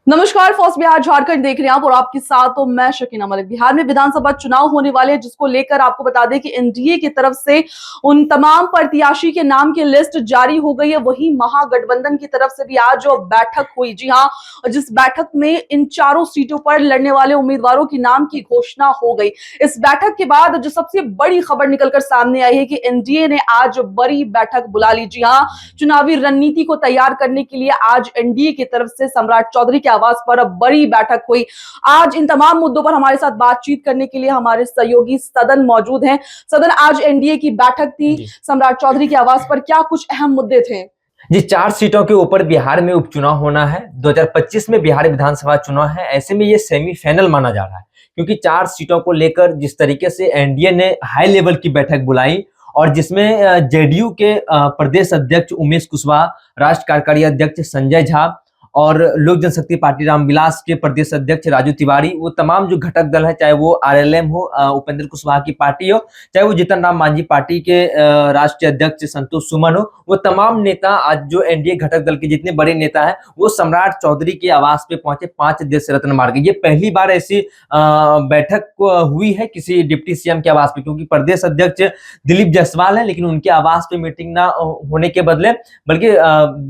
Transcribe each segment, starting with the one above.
नमस्कार, फर्स्ट बिहार झारखंड देख रहे हैं आप और आपके साथ तो मैं शकीना मलिक। बिहार में विधानसभा चुनाव होने वाले हैं, जिसको लेकर आपको बता दें कि एनडीए की तरफ से उन तमाम प्रत्याशी के नाम की लिस्ट जारी हो गई है। वहीं महागठबंधन की तरफ से भी आज जो बैठक हुई, जी हाँ, जिस बैठक में इन चारों सीटों पर लड़ने वाले उम्मीदवारों की नाम की घोषणा हो गई। इस बैठक के बाद जो सबसे बड़ी खबर निकलकर सामने आई है कि एनडीए ने आज बड़ी बैठक बुला ली। जी हाँ, चुनावी रणनीति को तैयार करने के लिए आज एनडीए की तरफ से सम्राट चौधरी के आवास पर अब बड़ी बैठक हुई। आज इन तमाम मुद्दों पर हमारे साथ बातचीत करने के लिए हमारे सहयोगी सदन मौजूद हैं। सदन, आज एनडीए की बैठक थी सम्राट चौधरी के आवास पर, क्या कुछ अहम मुद्दे थे? जी, 4 सीटों के ऊपर बिहार में उपचुनाव होना है। 2025 में बिहार विधानसभा चुनाव है। ऐसे में ये सेमीफाइनल माना जा रहा है, क्योंकि 4 सीटों को लेकर जिस तरीके से एनडीए ने हाई लेवल की बैठक बुलाई और जिसमें जेडीयू के प्रदेश अध्यक्ष उमेश कुशवाहा, राष्ट्रीय कार्यकारी अध्यक्ष संजय झा और लोक जनशक्ति पार्टी रामविलास के प्रदेश अध्यक्ष राजू तिवारी, वो तमाम जो घटक दल है, चाहे वो आरएलएम हो, उपेंद्र कुशवाहा की पार्टी हो, चाहे वो जीतन राम मांझी पार्टी के राष्ट्रीय अध्यक्ष संतोष सुमन हो, वो तमाम नेता आज जो एनडीए घटक दल के जितने बड़े नेता हैं वो सम्राट चौधरी के आवास पे पहुंचे 5 देश रत्न मार के। ये पहली बार ऐसी बैठक हुई है किसी डिप्टी सीएम के आवास पे, क्योंकि प्रदेश अध्यक्ष दिलीप जायसवाल है, लेकिन उनके आवास पे मीटिंग ना होने के बदले बल्कि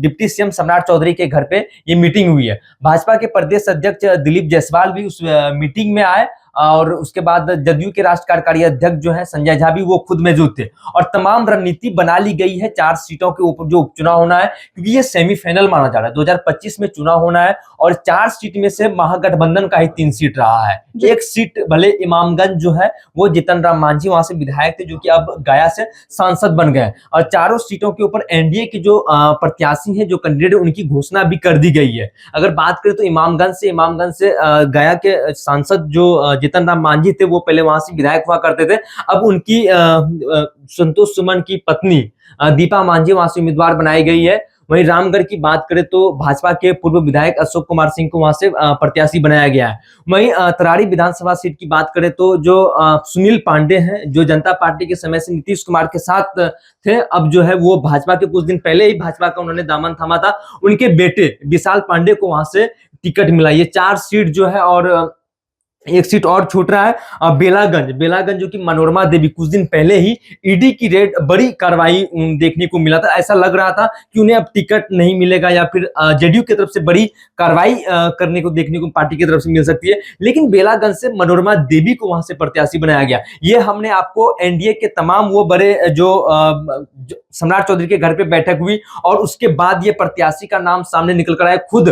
डिप्टी सीएम सम्राट चौधरी के घर पे ये मीटिंग हुई है। भाजपा के प्रदेश अध्यक्ष दिलीप जायसवाल भी उस मीटिंग में आए और उसके बाद जदयू के राष्ट्रीय कार्यकारी अध्यक्ष जो है संजय झा भी वो खुद मौजूद थे और तमाम रणनीति बना ली गई है 4 सीटों के ऊपर जो उपचुनाव होना है, क्योंकि ये सेमीफाइनल माना जा रहा है। 2025 में चुनाव होना है और 4 सीट में से महागठबंधन का ही 3 सीट रहा है। एक सीट भले इमामगंज जो है वो जीतन राम मांझी वहां से विधायक थे, जो कि अब गया से सांसद बन गए, और चारों सीटों के ऊपर एनडीए के जो प्रत्याशी हैं, जो कैंडिडेट, उनकी घोषणा भी कर दी गई है। अगर बात करें तो इमामगंज से गया के सांसद जो जीतन राम मांझी थे, वो पहले वहां से विधायक हुआ करते थे। अब उनकी संतोष सुमन की पत्नी दीपा मांझी वहां से उम्मीदवार बनाई गई है। वहीं रामगढ़ की बात करें तो भाजपा के पूर्व विधायक अशोक कुमार सिंह को वहां से प्रत्याशी बनाया गया है। वहीं तरारी विधानसभा सीट की बात करें तो जो सुनील पांडे हैं, जो जनता पार्टी के समय से नीतीश कुमार के साथ थे, अब जो है वो भाजपा के कुछ दिन पहले ही भाजपा का उन्होंने दामन थामा था, उनके बेटे विशाल पांडे को वहां से टिकट मिला। ये 4 सीट जो है और एक सीट और छूट रहा है बेलागंज, जो कि मनोरमा देवी, कुछ दिन पहले ही ईडी की रेड बड़ी कार्रवाई देखने को मिला था। ऐसा लग रहा था कि उन्हें अब टिकट नहीं मिलेगा या फिर जेडीयू की तरफ से बड़ी कार्रवाई करने को देखने को पार्टी की तरफ से मिल सकती है, लेकिन बेलागंज से मनोरमा देवी को वहां से प्रत्याशी बनाया गया। ये हमने आपको एनडीए के तमाम वो बड़े जो सम्राट चौधरी के घर पे बैठक हुई और उसके बाद ये प्रत्याशी का नाम सामने निकल कर आया। खुद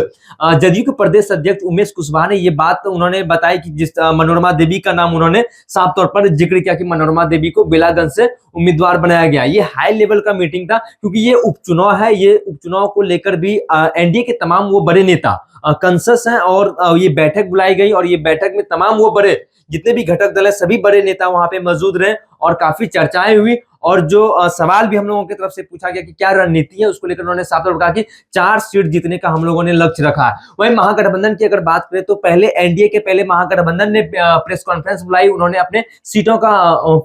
जदयू के प्रदेश अध्यक्ष उमेश कुशवाहा ने ये बात उन्होंने बताई कि जिस मनोरमा देवी का नाम उन्होंने साफ तौर पर जिक्र किया कि मनोरमा देवी को बेलागंज से उम्मीदवार बनाया गया। ये हाई लेवल का मीटिंग था, क्योंकि ये उपचुनाव है। ये उपचुनाव को लेकर भी एनडीए के तमाम वो बड़े नेता कंसस हैं और ये बैठक बुलाई गई और ये बैठक में तमाम वो बड़े जितने भी घटक दल है, सभी बड़े नेता वहां पे मौजूद रहे और काफी चर्चाएं हुई। और जो सवाल भी हम लोगों की तरफ से पूछा गया कि क्या रणनीति है, उसको लेकर उन्होंने साफ तौर पर कहा कि 4 सीट जीतने का हम लोगों ने लक्ष्य रखा है। वहीं महागठबंधन की अगर बात करें तो पहले एनडीए के पहले महागठबंधन ने प्रेस कॉन्फ्रेंस बुलाई, उन्होंने अपने सीटों का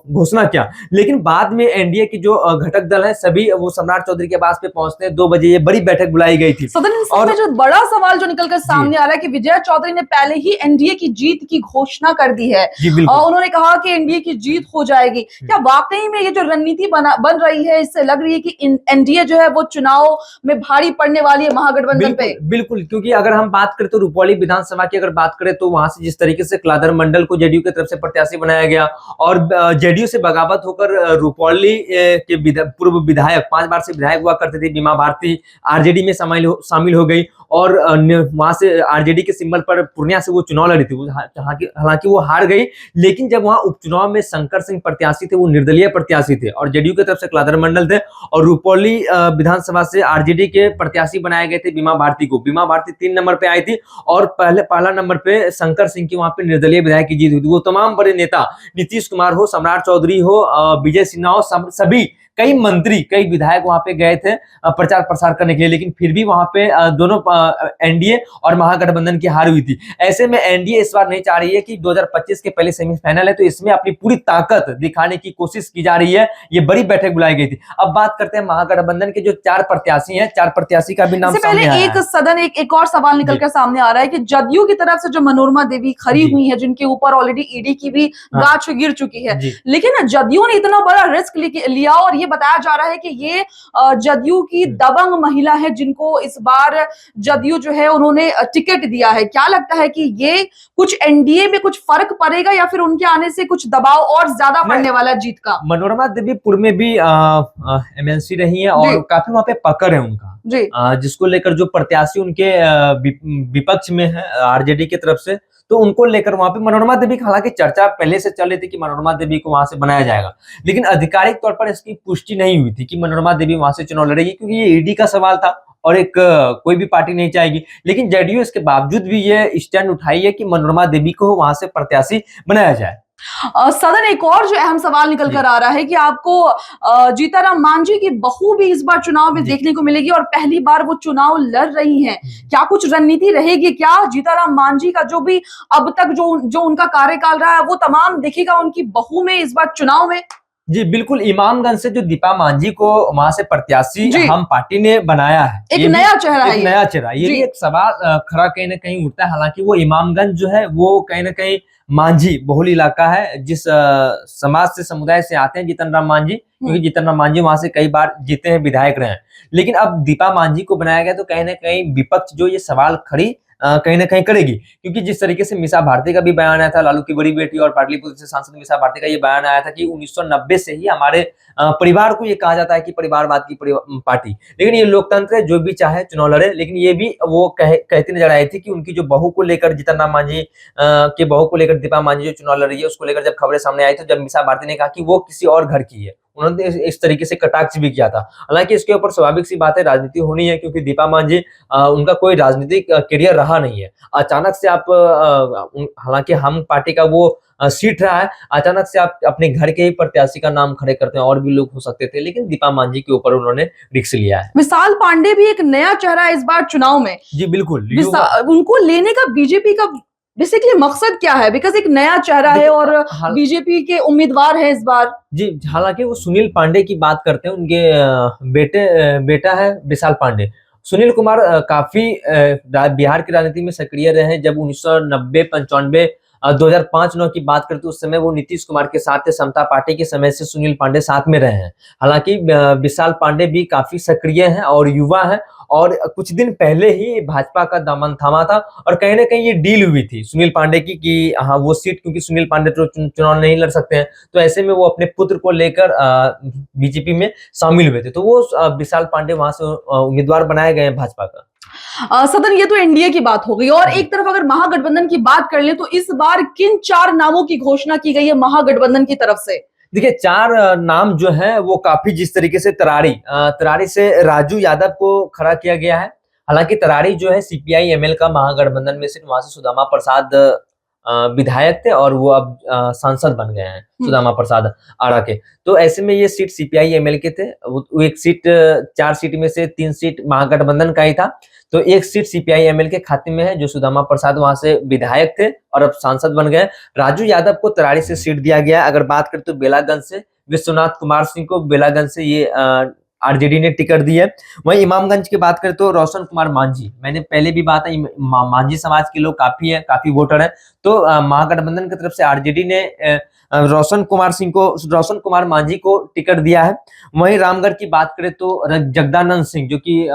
घोषणा किया, लेकिन बाद में एनडीए की जो घटक दल है सभी वो सम्राट चौधरी के आवास पे पहुंचते 2 बजे ये बड़ी बैठक बुलाई गई थी। और जो बड़ा सवाल जो निकलकर सामने आ रहा है कि विजय चौधरी ने पहले ही एनडीए की जीत की घोषणा कर दी है और उन्होंने कहा कि एनडीए की जीत हो जाएगी। क्या वाकई में ये जो रणनीति बन रही है, इससे लग रही है कि एनडीए जो है वो चुनाव में भारी पड़ने वाली है महागठबंधन पे? बिल्कुल, क्योंकि अगर हम बात करें तो रुपौली विधानसभा की अगर बात करें तो वहां से जिस तरीके से कलाधर मंडल को जेडीयू की तरफ से प्रत्याशी बनाया गया और जेडीयू से बगावत होकर रुपौली के पूर्व विधायक 5 बार से विधायक हुआ करते थे बीमा भारती आरजेडी में शामिल हो गई और वहां से आरजेडी के सिंबल पर पूर्णिया से वो चुनाव लड़ी थी। हालांकि वो हार गई, लेकिन जब वहां उपचुनाव में शंकर सिंह प्रत्याशी थे, वो निर्दलीय प्रत्याशी थे और जेडीयू की तरफ से कलाधर मंडल थे और रुपौली विधानसभा से आरजेडी के प्रत्याशी बनाए गए थे बीमा भारती को। बीमा भारती 3 नंबर पे आई थी और पहला नंबर पे शंकर सिंह की वहां पे निर्दलीय विधायक की जीत हुई थी। वो तमाम बड़े नेता नीतीश कुमार हो, सम्राट चौधरी हो, विजय सिन्हा हो, सभी कई मंत्री कई विधायक वहां पे गए थे प्रचार प्रसार करने के लिए, लेकिन फिर भी वहां पे दोनों एनडीए और महागठबंधन की हार हुई थी। ऐसे में एनडीए इस बार नहीं चाह रही है कि 2025 के पहले सेमीफाइनल है तो इसमें अपनी पूरी ताकत दिखाने की कोशिश की जा रही है। ये बड़ी बैठक बुलाई गई थी। अब बात करते हैं महागठबंधन के जो 4 प्रत्याशी हैं, 4 प्रत्याशी का भी नाम सामने आया है। एक और सवाल निकल कर सामने आ रहा है कि जदयू की तरफ से जो मनोरमा देवी खड़ी हुई है, जिनके ऊपर ऑलरेडी ईडी की भी गाज गिर चुकी है, लेकिन जदयू ने इतना बड़ा रिस्क लिया और ये बताया जा रहा है कि ये जदयू की दबंग महिला है जिनको इस बार जदयू जो है उन्होंने टिकट दिया है। क्या लगता है कि ये कुछ एनडीए में कुछ फर्क पड़ेगा या फिर उनके आने से कुछ दबाव और ज्यादा पड़ने वाला है जीत का? मनोरमा देवी पूर्व में भी एमएनसी रही है और काफी वहां पे पकड़ है उनका जी। जिसको लेकर जो प्रत्याशी उनके विपक्ष में है आरजेडी की तरफ से, तो उनको लेकर वहां पे मनोरमा देवी, हालांकि चर्चा पहले से चल रही थी कि मनोरमा देवी को वहां से बनाया जाएगा, लेकिन आधिकारिक तौर पर इसकी पुष्टि नहीं हुई थी कि मनोरमा देवी वहां से चुनाव लड़ेगी, क्योंकि ये ईडी का सवाल था और एक कोई भी पार्टी नहीं चाहेगी। लेकिन जेडीयू इसके बावजूद भी ये स्टैंड उठाई है कि मनोरमा देवी को वहां से प्रत्याशी बनाया जाए। सदन एक और जो अहम सवाल निकल कर आ रहा है कि आपको जीताराम मांझी की बहू भी इस बार चुनाव में देखने को मिलेगी और पहली बार वो चुनाव लड़ रही हैं। क्या कुछ रणनीति रहेगी? क्या जीताराम मांझी का जो भी अब तक जो उनका कार्यकाल रहा है वो तमाम दिखेगा उनकी बहू में इस बार चुनाव में? जी बिल्कुल, इमामगंज से जो दीपा मांझी को वहां से प्रत्याशी हम पार्टी ने बनाया है, एक नया चेहरा है, एक नया चेहरा। ये भी एक सवाल खड़ा कहीं ना कहीं उठता है। हालांकि वो इमामगंज जो है वो कहीं ना कहीं मांझी बहुल इलाका है, जिस समाज से समुदाय से आते हैं जीतन राम मांझी, क्योंकि जीतन राम मांझी वहां से कई बार जीते हैं, विधायक रहे हैं। लेकिन अब दीपा मांझी को बनाया गया तो कहीं ना कहीं विपक्ष जो ये सवाल खड़ी कहीं ना कहीं करेगी, क्योंकि जिस तरीके से मीसा भारती का भी बयान आया था, लालू की बड़ी बेटी और पाटलिपुत्र से सांसद मीसा भारती का ये बयान आया था कि 1990 से ही हमारे परिवार को ये कहा जाता है कि परिवारवाद की पार्टी, लेकिन ये लोकतंत्र है, जो भी चाहे चुनाव लड़े। लेकिन ये भी वो कहती नजर आई थी कि उनकी जो बहू को लेकर, जीतन राम मांझी के बहू को लेकर दीपा मांझी जो चुनाव लड़ रही है, उसको लेकर जब खबरें सामने आई तो जब मीसा भारती ने कहा कि वो किसी और घर की है, उन्होंने इस तरीके से कटाक्ष भी किया था। हालांकि इसके ऊपर स्वाभाविक सी बात है, राजनीति होनी है, क्योंकि दीपा मांझी उनका कोई राजनीतिक करियर रहा नहीं है। अचानक से आप, हालांकि हम पार्टी का वो सीट रहा है, अचानक से आप अपने घर के ही प्रत्याशी का नाम खड़े करते हैं, और भी लोग हो सकते थे, लेकिन दीपा मांझी के ऊपर उन्होंने रिस्क लिया है। विशाल पांडे भी एक नया चेहरा है इस बार चुनाव में। जी बिल्कुल, उनको लेने का बीजेपी का बेसिकली मकसद क्या है? बिकॉज एक नया चेहरा है और बीजेपी के उम्मीदवार है इस बार। जी, हालांकि वो सुनील पांडे की बात करते हैं, उनके बेटा है विशाल पांडे। सुनील कुमार काफी बिहार की राजनीति में सक्रिय रहे हैं। जब 1990, 95, 2005-9 की बात करते उस समय वो नीतीश कुमार के साथ थे, समता पार्टी के समय से सुनील पांडे साथ में रहे हैं। हालांकि विशाल पांडे भी काफी सक्रिय हैं और युवा हैं, और कुछ दिन पहले ही भाजपा का दामन थामा था, और कहीं ना कहीं ये डील हुई थी सुनील पांडे की कि हाँ वो सीट, क्योंकि सुनील पांडे तो चुनाव नहीं लड़ सकते हैं, तो ऐसे में वो अपने पुत्र को लेकर बीजेपी में शामिल हुए थे, तो वो विशाल पांडे वहां से उम्मीदवार बनाए गए हैं भाजपा का। सदन, ये तो एनडीए की बात हो गई, और एक तरफ अगर महागठबंधन की बात कर ले तो इस बार किन 4 नामों की घोषणा की गई है महागठबंधन की तरफ से? देखिए, 4 नाम जो है वो काफी, जिस तरीके से तरारी से राजू यादव को खड़ा किया गया है। हालांकि तरारी जो है सीपीआई एमएल का महागठबंधन में, सिर्फ वहां से सुदामा प्रसाद विधायक थे और वो अब सांसद बन गए हैं, सुदामा प्रसाद आरा के। तो ऐसे में ये सीट सीपीआई एमएल के थे, वो एक सीट, 4 सीट में से 3 सीट महागठबंधन का ही था, तो एक सीट सीपीआई एमएल के खाते में है, जो सुदामा प्रसाद वहां से विधायक थे और अब सांसद बन गए। राजू यादव को तरारी से सीट दिया गया। अगर बात करें तो बेलागंज से विश्वनाथ कुमार सिंह को बेलागंज से ये आरजेडी ने टिकट दी है। वहीं इमामगंज की बात करें तो रोशन कुमार मांझी, मैंने पहले भी बात है, मांझी समाज के लोग काफी है, काफी वोटर है, तो महागठबंधन की तरफ से आरजेडी ने रोशन कुमार मांझी को टिकट दिया है। वहीं रामगढ़ की बात करें तो जगदानंद सिंह, जो कि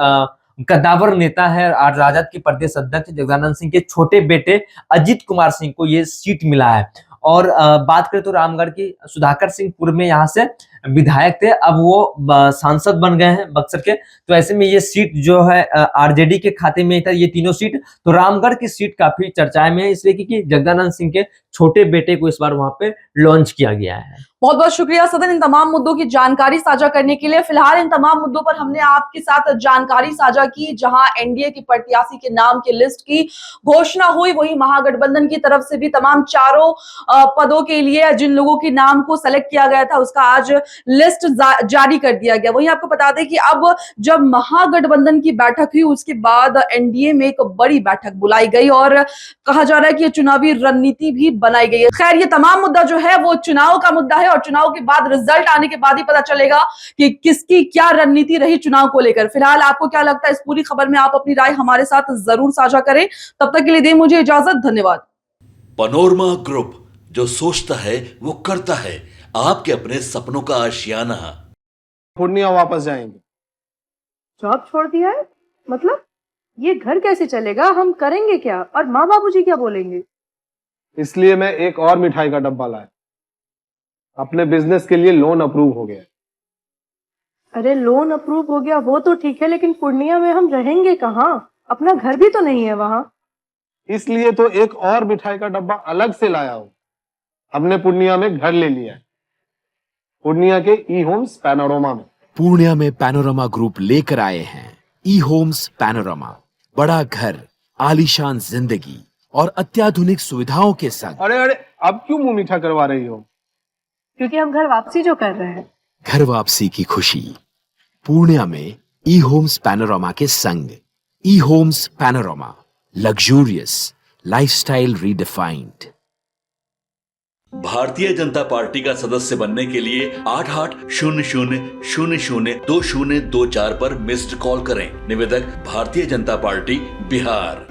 कद्दावर नेता है, राजद के प्रदेश अध्यक्ष जगदानंद सिंह के छोटे बेटे अजीत कुमार सिंह को ये सीट मिला है। और बात करें तो रामगढ़ की सुधाकर सिंह पूर्व में यहाँ से विधायक थे, अब वो सांसद बन गए हैं बक्सर के, तो ऐसे में ये सीट जो है आरजेडी के खाते में था, ये तीनों सीट। तो रामगढ़ की सीट काफी चर्चाएं में है, इसलिए कि जगदानंद सिंह के छोटे बेटे को इस बार वहां पे लॉन्च किया गया है। बहुत बहुत शुक्रिया सदन, इन तमाम मुद्दों की जानकारी साझा करने के लिए। फिलहाल इन तमाम मुद्दों पर हमने आपके साथ जानकारी साझा की, जहां एनडीए की प्रत्याशी के नाम की लिस्ट की घोषणा हुई, वही महागठबंधन की तरफ से भी तमाम 4 पदों के लिए जिन लोगों के नाम को सेलेक्ट किया गया था उसका आज लिस्ट जारी कर दिया गया। वहीं आपको बता दें कि अब जब महागठबंधन की बैठक हुई उसके बाद एनडीए में एक बड़ी बैठक बुलाई गई और कहा जा रहा है कि ये चुनावी रणनीति भी बनाई गई है। खैर ये तमाम मुद्दा जो है वो चुनाव का मुद्दा है और चुनाव के बाद रिजल्ट आने के बाद ही पता चलेगा कि किसकी क्या रणनीति रही चुनाव को लेकर। फिलहाल आपको क्या लगता है इस पूरी खबर में? आप अपनी राय हमारे साथ जरूर साझा करें। तब तक के लिए दें मुझे इजाजत। धन्यवाद। पैनोरमा ग्रुप, जो सोचता है वो करता है। आपके अपने सपनों का आशियाना। पूर्णिया वापस जाएंगे। जॉब छोड़ दिया है? मतलब ये घर कैसे चलेगा? हम करेंगे क्या? और माँ बाबूजी क्या बोलेंगे? इसलिए मैं एक और मिठाई का डब्बा लाया। अपने बिजनेस के लिए लोन अप्रूव हो गया। अरे लोन अप्रूव हो गया वो तो ठीक है, लेकिन पूर्णिया में हम रहेंगे कहाँ? अपना घर भी तो नहीं है वहां। इसलिए तो एक और मिठाई का डब्बा अलग से लाया हूं। हमने पूर्णिया में घर ले लिया है, पूर्णिया के ई होम्स पैनोरमा में। पूर्णिया में पैनोरमा ग्रुप लेकर आए हैं ई होम्स पैनोरमा। बड़ा घर, आलीशान जिंदगी और अत्याधुनिक सुविधाओं के संग। अरे अब क्यों मुंह मीठा करवा रही हो? क्योंकि हम घर वापसी जो कर रहे हैं। घर वापसी की खुशी पूर्णिया में ई होम्स पैनोरमा के संग। ई homes panorama, luxurious lifestyle redefined. Bharatiya Janata party का सदस्य बनने के लिए 8800002024 पर मिस्ड कॉल करें। निवेदक भारतीय जनता पार्टी बिहार।